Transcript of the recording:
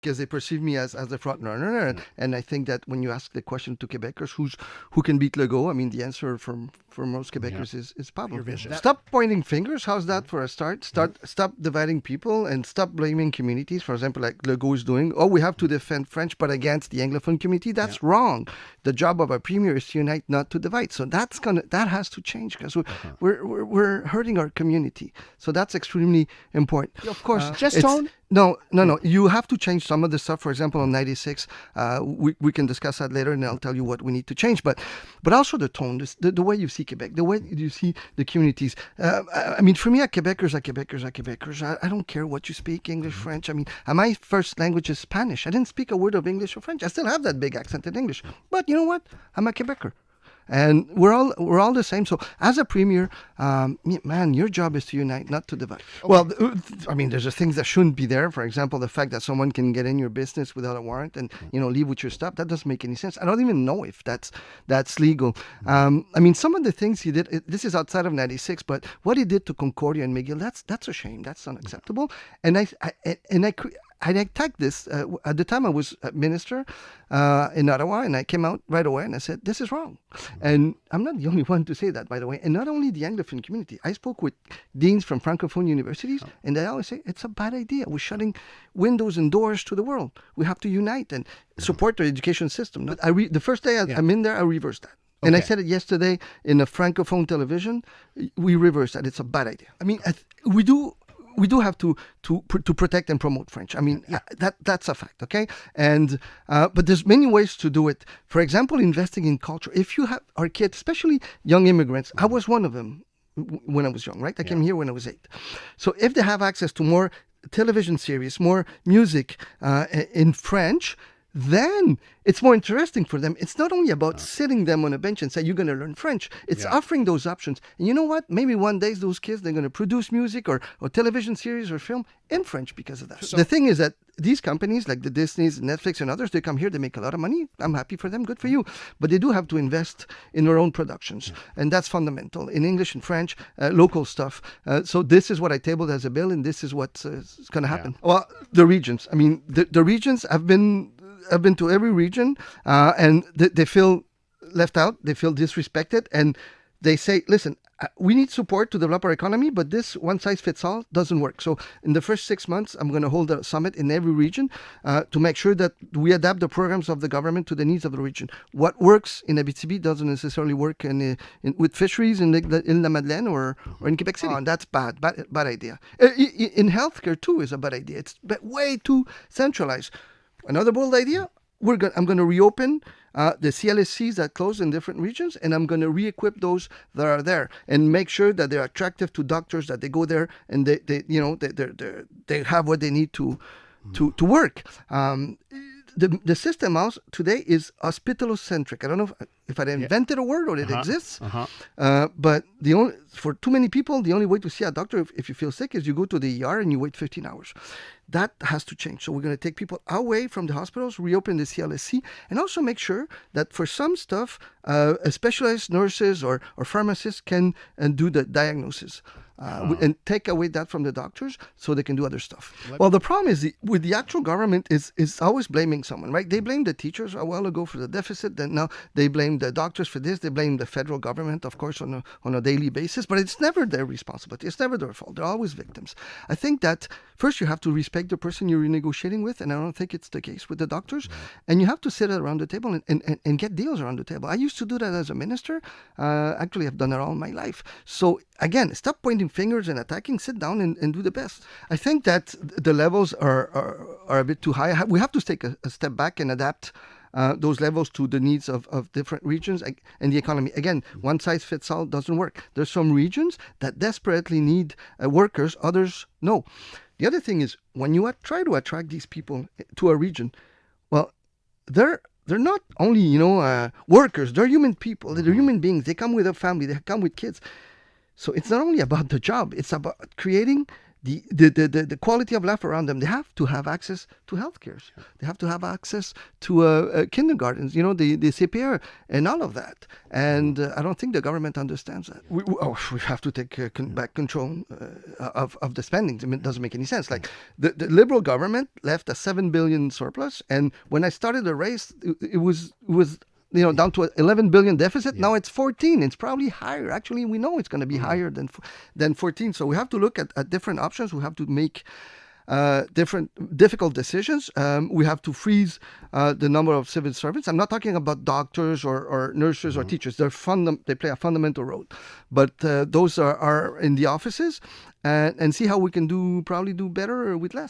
because they perceive me as a front runner. And I think that when you ask the question to Quebecers, who can beat Legault, I mean, the answer for most Quebecers is Pablo. Your vision. Stop pointing fingers. How's that for a start? Stop dividing people and stop blaming communities. For example, like Legault is doing. Oh, we have to defend French, but against the Anglophone community. That's wrong. The job of a premier is to unite, not to divide. So that has to change because we're hurting our community. So that's extremely important. Of course, just tone. No. You have to change some of the stuff. For example, on 96, we can discuss that later, and I'll tell you what we need to change. But also the tone, the way you see Quebec, the way you see the communities. I mean, for me, Quebecers are Quebecers. I don't care what you speak, English, French. I mean, my first language is Spanish. I didn't speak a word of English or French. I still have that big accent in English. But you know what? I'm a Quebecer. And we're all the same. So as a premier, man, your job is to unite, not to divide. Okay. Well, I mean, there's things that shouldn't be there. For example, the fact that someone can get in your business without a warrant and leave with your stuff. That doesn't make any sense. I don't even know if that's legal. I mean, some of the things he did. This is outside of 96, but what he did to Concordia and McGill, that's a shame. That's unacceptable. And I attacked this. At the time I was a minister in Ottawa, and I came out right away and I said, this is wrong. And I'm not the only one to say that, by the way. And not only the Anglophone community. I spoke with deans from Francophone universities, and they always say, it's a bad idea. We're shutting windows and doors to the world. We have to unite and support the education system. The first day I'm in there, I reversed that. And I said it yesterday in a Francophone television. We reversed that. It's a bad idea. I mean, we do have to protect and promote French. I mean, that's a fact, okay? And but there's many ways to do it. For example, investing in culture. If you have our kids, especially young immigrants, I was one of them when I was young, right? I came here when I was 8. So if they have access to more television series, more music in French, then it's more interesting for them. It's not only about sitting them on a bench and say, you're going to learn French. It's offering those options. And you know what? Maybe one day those kids, they're going to produce music or television series or film in French because of that. So, the thing is that these companies like the Disneys, Netflix, and others, they come here, they make a lot of money. I'm happy for them. Good for you. But they do have to invest in their own productions. And that's fundamental. In English and French, local stuff. So this is what I tabled as a bill, and this is what's going to happen. Well, the regions. I mean, the regions have been... I've been to every region, and they feel left out, they feel disrespected, and they say, listen, we need support to develop our economy, but this one-size-fits-all doesn't work. So in the first 6 months, I'm going to hold a summit in every region to make sure that we adapt the programs of the government to the needs of the region. What works in Abitibi doesn't necessarily work with fisheries in La Madeleine or in Quebec City. And that's bad idea. In healthcare, too, is a bad idea. It's way too centralized. Another bold idea, I'm going to reopen the CLSCs that close in different regions, and I'm going to re-equip those that are there and make sure that they're attractive to doctors, that they go there and they have what they need to work. The system also today is hospitalocentric. I don't know if I invented a word or it exists, but for too many people, the only way to see a doctor if you feel sick is you go to the ER and you wait 15 hours. That has to change. So we're going to take people away from the hospitals, reopen the CLSC, and also make sure that for some stuff, specialized nurses or pharmacists can do the diagnosis. And take away that from the doctors so they can do other stuff. Well, the problem is with the actual government is always blaming someone, right? They blamed the teachers a while ago for the deficit. Then now they blame the doctors for this. They blame the federal government, of course, on a daily basis. But it's never their responsibility. It's never their fault. They're always victims. I think that first you have to respect the person you're negotiating with, and I don't think it's the case with the doctors. And you have to sit around the table and get deals around the table. I used to do that as a minister. Actually, I've done it all my life. So again, stop pointing fingers and attacking. Sit down and do the best. I think that the levels are a bit too high. We have to take a step back and adapt those levels to the needs of different regions and the economy. Again, one size fits all doesn't work. There's some regions that desperately need workers, others no. The other thing is when you try to attract these people to a region, well, they're not only workers. They're human people. They're human beings. They come with a family. They come with kids. So it's not only about the job. It's about creating the quality of life around them. They have to have access to healthcare. They have to have access to kindergartens, the CPR and all of that. And I don't think the government understands that. We have to take back control of the spending. It doesn't make any sense. Like the Liberal government left a 7 billion surplus, and when I started the race, it was down to 11 billion deficit. Now it's 14. It's probably higher. Actually, we know it's going to be higher than 14. So we have to look at different options. We have to make different difficult decisions. We have to freeze the number of civil servants. I'm not talking about doctors or nurses or teachers. They play a fundamental role, but those are in the offices, and see how we can probably do better with less.